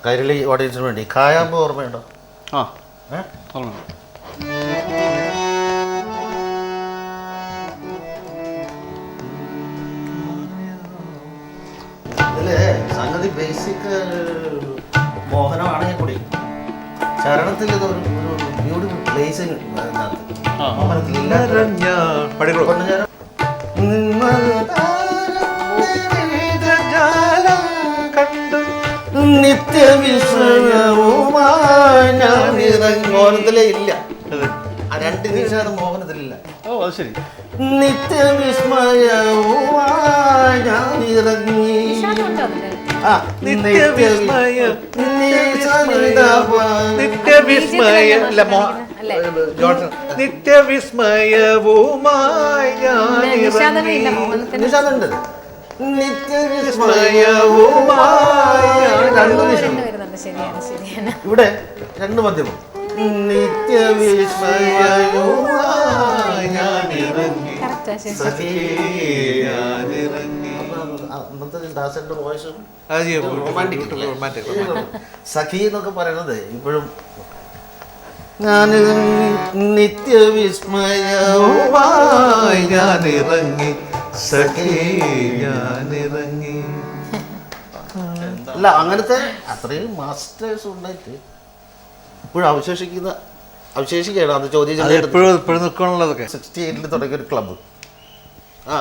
കൈരളി ഓഡിയൻസിന് വേണ്ടി കായാമ്പ് ഓർമ്മയുണ്ടോ? ആ ഓർമ്മ. ഇതില് സംഗതി ബേസിക് മോഹനമാണെങ്കിൽ കൂടി ചരണത്തിൽ ഇത് ഒരു ബ്യൂട്ടിഫുൾ പ്ലേസിങ് മോഹനത്തിലേ ഇല്ല. ആ രണ്ട് നിമിഷം മോഹനത്തിലില്ല. ഓ അത് ശരി. നിത്യവിസ്മയവുമായി ഞാൻ ഇറങ്ങി നിത്യവിസ്മയവുമായി നിശാദുണ്ട്. നിത്യവിസ്മയവുമായി ഇവിടെ രണ്ട് മധ്യമം. നിത്യവിസ്മയവുമായി ഞാൻ ഇറങ്ങി ദാസന്റെ വോയിസും സഖി എന്നൊക്കെ പറയുന്നത് ഇപ്പോഴും ഞാൻ നിത്യവിസ്മയവുമായി ഞാൻ ഇറങ്ങി സഖി ഞാൻ ഇറങ്ങി. അല്ല അങ്ങനത്തെ അത്രയും മാസ്റ്റേഴ്സ് ഉണ്ടായിട്ട് ഇപ്പോഴും അവശേഷിക്കുകയാണ്. അത് ചോദ്യം 68 തുടങ്ങിയ ഒരു ക്ലബ്ബ്. ആ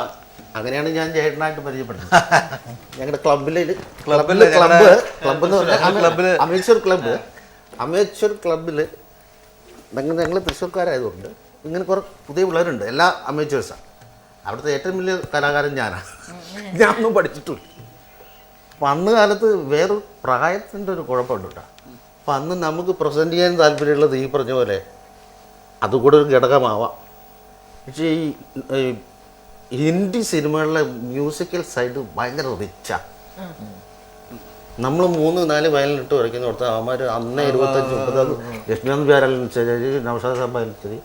അങ്ങനെയാണ് ഞാൻ ചേട്ടനായിട്ട് പരിചയപ്പെടുന്നത്. ഞങ്ങളുടെ ക്ലബ് അമേച്വർ ക്ലബിൽ ഞങ്ങൾ തൃശ്ശൂർക്കാരായതുകൊണ്ട് ഇങ്ങനെ കുറേ പുതിയ പിള്ളേരുണ്ട്. എല്ലാ അമേച്വേഴ്സാണ്. അവിടുത്തെ ഏറ്റവും വലിയ കലാകാരൻ ഞാനാണ്. ഞാനൊന്നും പഠിച്ചിട്ടില്ല. അപ്പം അന്ന് കാലത്ത് വേറൊരു പ്രായത്തിൻ്റെ ഒരു കുഴപ്പമുണ്ട് കേട്ടോ. അപ്പം അന്ന് നമുക്ക് പ്രസൻറ്റ് ചെയ്യാൻ താല്പര്യമുള്ളത് ഈ പറഞ്ഞ പോലെ അതുകൂടെ ഒരു ഘടകമാവാം. പക്ഷേ ഈ ഹിന്ദി സിനിമകളിലെ മ്യൂസിക്കൽ സൈഡ് ഭയങ്കര റിച്ചാണ്. നമ്മൾ 3-4 വയലിനിട്ട് വരയ്ക്കുന്ന കൊടുത്താൽ അവന്മാർ അന്ന് 25-30 ലക്ഷ്മികാന്ത് പ്യാരാലും ശരി, നൗഷാദ് സാബായാലും ശരി,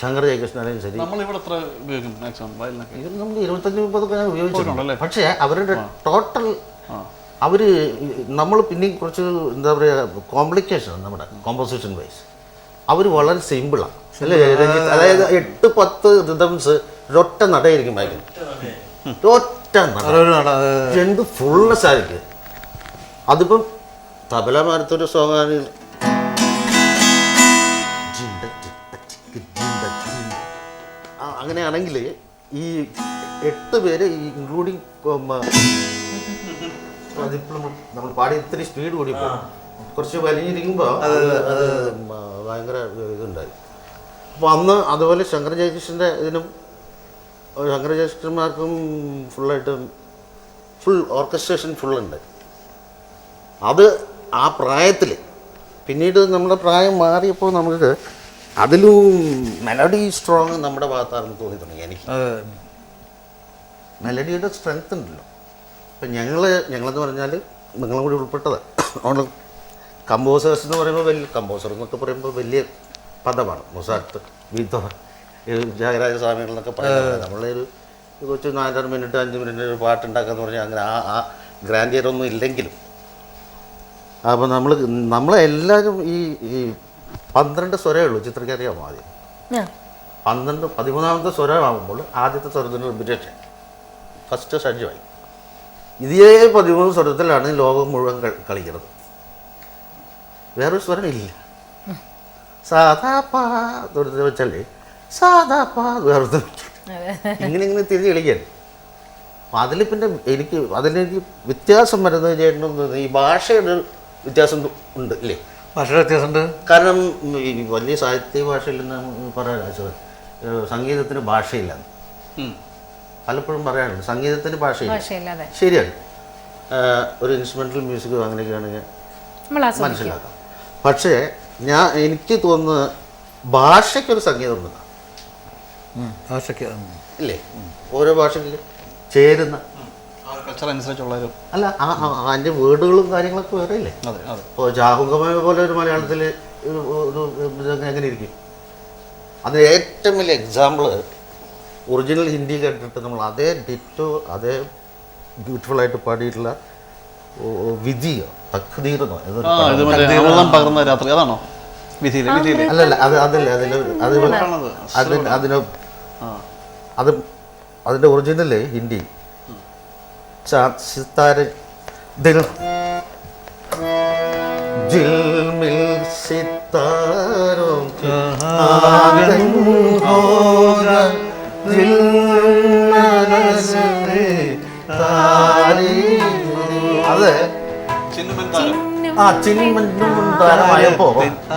ശങ്കർ ജയകൃഷ്ണനായാലും ശരി, നമ്മൾ 25-30 ഞാൻ ഉപയോഗിച്ചിട്ടുണ്ട്. പക്ഷേ അവരുടെ ടോട്ടൽ നമ്മൾ പിന്നെയും കുറച്ച് എന്താ പറയുക കോംപ്ലിക്കേഷൻ നമ്മുടെ കോമ്പോസിഷൻ വൈസ് അവർ വളരെ സിമ്പിളാണ്. അതായത് 8-10 റിതംസ് ഒറ്റ നടയായിരിക്കും വായിക്കുന്നത്. ഒറ്റ നട എന്ത് ഫുൾനെസ് ആയിരിക്കും. അതിപ്പം തബല മാരത്തൊരു സോങ്ങാണ്. അങ്ങനെയാണെങ്കിൽ ഈ 8 പേര് ഇൻക്ലൂഡിങ് അതിപ്പോൾ നമ്മൾ പാടി ഇത്തിരി സ്പീഡ് കൂടി പോകും. കുറച്ച് വലിഞ്ഞിരിക്കുമ്പോൾ അത് ഭയങ്കര ഇതുണ്ടായി. അപ്പോൾ അന്ന് അതുപോലെ ശങ്കർ ജയകൃഷ്ണൻ്റെ ഇതിനും ശങ്കർ ജയകൃഷ്ണന്മാർക്കും ഫുൾ ഓർക്കസ്ട്രേഷൻ ഫുള്ളുണ്ട്. അത് ആ പ്രായത്തിൽ. പിന്നീട് നമ്മുടെ പ്രായം മാറിയപ്പോൾ നമുക്ക് അതിലും മെലഡി സ്ട്രോങ് നമ്മുടെ ഭാഗത്താണെന്ന് തോന്നി തുടങ്ങി എനിക്ക്. മെലഡിയുടെ സ്ട്രെങ്ത് ഉണ്ടല്ലോ. ഇപ്പം ഞങ്ങളെന്ന് പറഞ്ഞാൽ നിങ്ങളും കൂടി ഉൾപ്പെട്ടത്. അതുകൊണ്ട് കമ്പോസേഴ്സ് എന്ന് പറയുമ്പോൾ കമ്പോസർ എന്നൊക്കെ പറയുമ്പോൾ വലിയ പദമാണ്. മൊസാർട്ട്, ബീത്തോവൻ, ത്യാഗരാജസ്വാമികൾ എന്നൊക്കെ പറയുന്നത്. നമ്മളൊരു കുറച്ച് 4-6 മിനിറ്റ് 5 മിനിറ്റ് ഒരു പാട്ടുണ്ടാക്കാന്ന് പറഞ്ഞാൽ അങ്ങനെ ആ ഗ്രാൻഡിയർ ഒന്നും ഇല്ലെങ്കിലും. അപ്പോൾ നമ്മളെല്ലാവരും ഈ 12 സ്വരമേ ഉള്ളൂ. ചിത്രയ്ക്ക് അറിയാമോ? ആദ്യം 13ാമത്തെ സ്വരമാകുമ്പോൾ ആദ്യത്തെ സ്വരത്തിൻ്റെ റിപ്പിറ്റേഷൻ ഫസ്റ്റ് ഷഡ്ജമായി. ഇതേ 13 സ്വരത്തിലാണ് ലോകം മുഴുവൻ കളിക്കുന്നത്. വേറൊരു സ്വരം ഇല്ല. സാധാ പാ വെച്ചാൽ സാധാ പാ വേറെ ഇങ്ങനെ തിരിഞ്ഞ് കളിക്കാൻ. അപ്പം അതിൽ പിന്നെ അതിലെനിക്ക് വ്യത്യാസം വരുന്നത് ചേട്ടനൊന്നും ഈ ഭാഷയുടെ ഒരു വ്യത്യാസം ഉണ്ട് ഇല്ലേ? ഭാഷയുടെ വ്യത്യാസമുണ്ട്. കാരണം ഈ വലിയ സാഹിത്യ ഭാഷയില്ലെന്ന് പറയാൻ സംഗീതത്തിന് ഭാഷയില്ലെന്ന് പലപ്പോഴും പറയാറുണ്ട്. സംഗീതത്തിന് ഭാഷയില്ല. ശരിയാണ്. ഒരു ഇൻസ്ട്രുമെൻ്റൽ മ്യൂസിക് അങ്ങനെയൊക്കെയാണെങ്കിൽ മനസ്സിലാക്കാം. പക്ഷേ എനിക്ക് തോന്നുന്നത് ഭാഷയ്ക്കൊരു സംഗീതം ഉണ്ടെന്നാണ്. ഭാഷയ്ക്ക് ഇല്ലേ? ഓരോ ഭാഷയ്ക്ക് ചേരുന്ന കൾച്ചറനുസരിച്ചുള്ളൊരു അല്ല അതിൻ്റെ വേർഡുകളും കാര്യങ്ങളൊക്കെ വേറെ ഇല്ലേ? ഇപ്പോൾ ജാഹുങ്കമായ പോലെ ഒരു മലയാളത്തിൽ ഒരു എങ്ങനെ ഇരിക്കും? അതിന് ഏറ്റവും വലിയ എക്സാമ്പിൾ ഒറിജിനൽ ഹിന്ദി കേട്ടിട്ട് നമ്മൾ അതേ ഡിറ്റോ അതേ ബ്യൂട്ടിഫുള്ളായിട്ട് പാടിയിട്ടുള്ള വിധിയോ തഖ്ദീറെന്നോ ആ ഇത് മറ്റേ അമൃതം പകർന്ന രാത്രി അതാണോ വിധിയിലെ വിധിയിലെ അല്ലല്ല അത് അതല്ല അതിന് അത് അതിൻ്റെ ഒറിജിനല് ഹിന്ദി സിത്താര ദിൽ ജിൽമിൽ സിത്താരോ ആഗൻ ഹോഗാ ദിൽ മനസ്സേ താരീ അത് ആ ചിന്മന്താരമായപ്പോ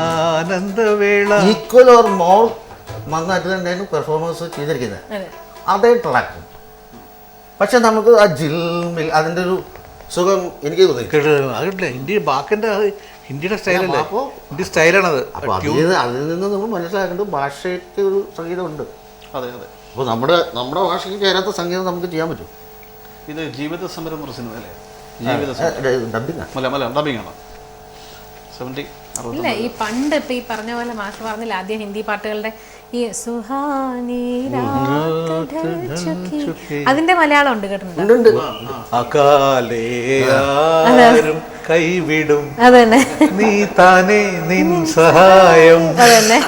ആനന്ദവേള ഈക്വൽ ഓർ മോർ നന്നായിട്ട് തന്നെയാണ് പെർഫോമൻസ് ചെയ്തിരിക്കുന്നത് അതേ ട്രാക്കും പക്ഷെ നമുക്ക് ആ ജിൽമിൽ അതിൻ്റെ ഒരു സുഖം എനിക്ക് തോന്നി അതില്ല ഹിന്ദി ബാക്കിൻ്റെ ഹിന്ദിയുടെ സ്റ്റൈലല്ലേ ഹിന്ദി സ്റ്റൈലാണത്. അപ്പോൾ അതിൽ നിന്ന് നമ്മൾ മനസ്സിലാക്കേണ്ടത് ഭാഷയ്ക്ക് ഒരു സംഗീതമുണ്ട്. അതെ അതെ. അപ്പോൾ നമ്മുടെ ഭാഷയ്ക്ക് ചേരാത്ത സംഗീതം നമുക്ക് ചെയ്യാൻ പറ്റും. ഇത് ജീവിത സമരം എന്ന് പറഞ്ഞ സിനിമ അല്ലേ? ഡബിങ് ഡബിങ്ങാണ് 70 ഇല്ല ഈ പണ്ട് ഇപ്പൊ ഈ പറഞ്ഞ പോലെ മാഷ് പറഞ്ഞില്ല ആദ്യം ഹിന്ദി പാട്ടുകളുടെ ഈ സുഹാനി അതിന്റെ മലയാളം ഉണ്ട് കേട്ടിട്ടുണ്ട്. ഉണ്ട്. അകാലേ ആരും കൈവിടും അതന്നെ നീ താനേ നിൻ സഹായം അതന്നെ